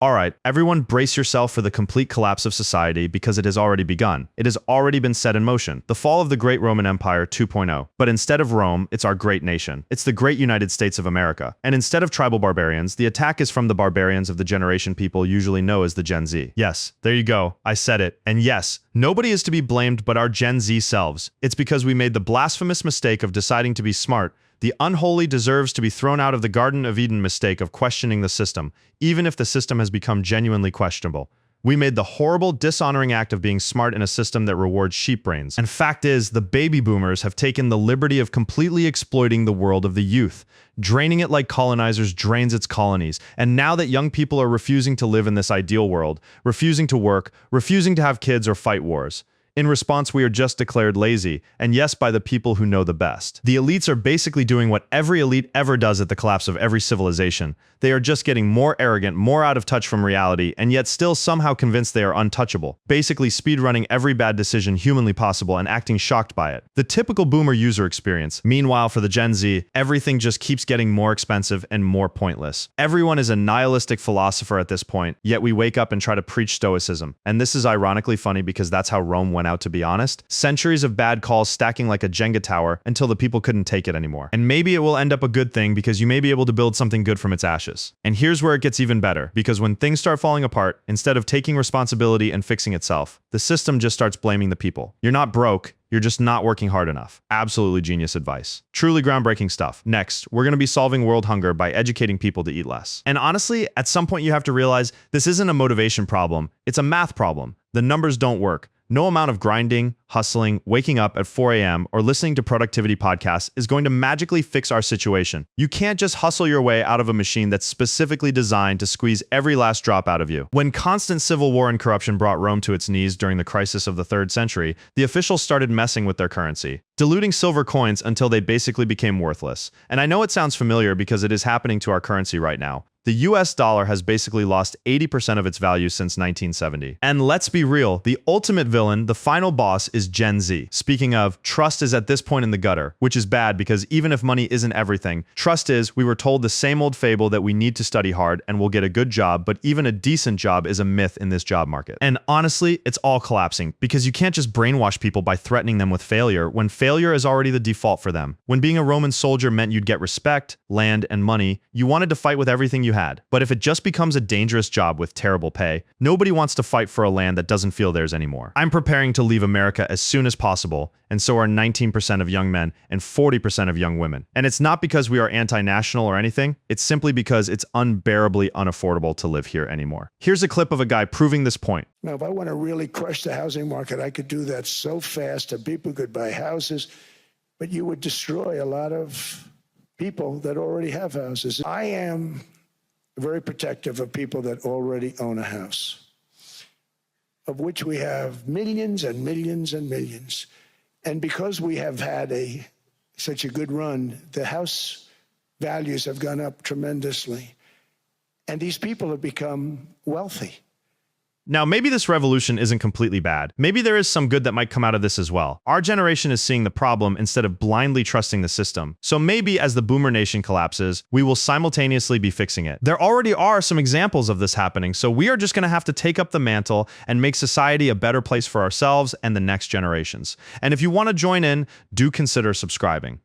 All right, everyone brace yourself for the complete collapse of society because it has already begun. It has already been set in motion. The fall of the Great Roman Empire 2.0. But instead of Rome, it's our great nation. It's the great United States of America. And instead of tribal barbarians, the attack is from the barbarians of the generation people usually know as the Gen Z. Yes, there you go. I said it. And yes, nobody is to be blamed but our Gen Z selves. It's because we made the blasphemous mistake of deciding to be smart. The unholy deserves to be thrown out of the Garden of Eden mistake of questioning the system, even if the system has become genuinely questionable. We made the horrible, dishonoring act of being smart in a system that rewards sheep brains. And fact is, the baby boomers have taken the liberty of completely exploiting the world of the youth, draining it like colonizers drains its colonies. And now that young people are refusing to live in this ideal world, refusing to work, refusing to have kids or fight wars. In response, we are just declared lazy, and yes, by the people who know the best. The elites are basically doing what every elite ever does at the collapse of every civilization. They are just getting more arrogant, more out of touch from reality, and yet still somehow convinced they are untouchable, basically speedrunning every bad decision humanly possible and acting shocked by it. The typical boomer user experience. Meanwhile, for the Gen Z, everything just keeps getting more expensive and more pointless. Everyone is a nihilistic philosopher at this point, yet we wake up and try to preach stoicism. And this is ironically funny because that's how Rome went out, to be honest. Centuries of bad calls stacking like a Jenga tower until the people couldn't take it anymore. And maybe it will end up a good thing because you may be able to build something good from its ashes. And here's where it gets even better, because when things start falling apart, instead of taking responsibility and fixing itself, the system just starts blaming the people. You're not broke, you're just not working hard enough. Absolutely genius advice. Truly groundbreaking stuff. Next, we're going to be solving world hunger by educating people to eat less. And honestly, at some point you have to realize this isn't a motivation problem, it's a math problem. The numbers don't work. No amount of grinding, hustling, waking up at 4 a.m., or listening to productivity podcasts is going to magically fix our situation. You can't just hustle your way out of a machine that's specifically designed to squeeze every last drop out of you. When constant civil war and corruption brought Rome to its knees during the crisis of the 3rd century, the officials started messing with their currency, diluting silver coins until they basically became worthless. And I know it sounds familiar because it is happening to our currency right now. The US dollar has basically lost 80% of its value since 1970. And let's be real, the ultimate villain, the final boss, is Gen Z. Speaking of, trust is at this point in the gutter, which is bad because even if money isn't everything, trust is we were told the same old fable that we need to study hard and we'll get a good job, but even a decent job is a myth in this job market. And honestly, it's all collapsing because you can't just brainwash people by threatening them with failure when failure is already the default for them. When being a Roman soldier meant you'd get respect, land, and money, you wanted to fight with everything you had. But if it just becomes a dangerous job with terrible pay, nobody wants to fight for a land that doesn't feel theirs anymore. I'm preparing to leave America as soon as possible, and so are 19% of young men and 40% of young women. And it's not because we are anti-national or anything, it's simply because it's unbearably unaffordable to live here anymore. Here's a clip of a guy proving this point. Now, if I want to really crush the housing market, I could do that so fast and people could buy houses, but you would destroy a lot of people that already have houses. I am very protective of people that already own a house, of which we have millions and millions and millions. And because we have had such a good run, the house values have gone up tremendously. And these people have become wealthy. Now, maybe this revolution isn't completely bad. Maybe there is some good that might come out of this as well. Our generation is seeing the problem instead of blindly trusting the system. So maybe as the boomer nation collapses, we will simultaneously be fixing it. There already are some examples of this happening, so we are just going to have to take up the mantle and make society a better place for ourselves and the next generations. And if you want to join in, do consider subscribing.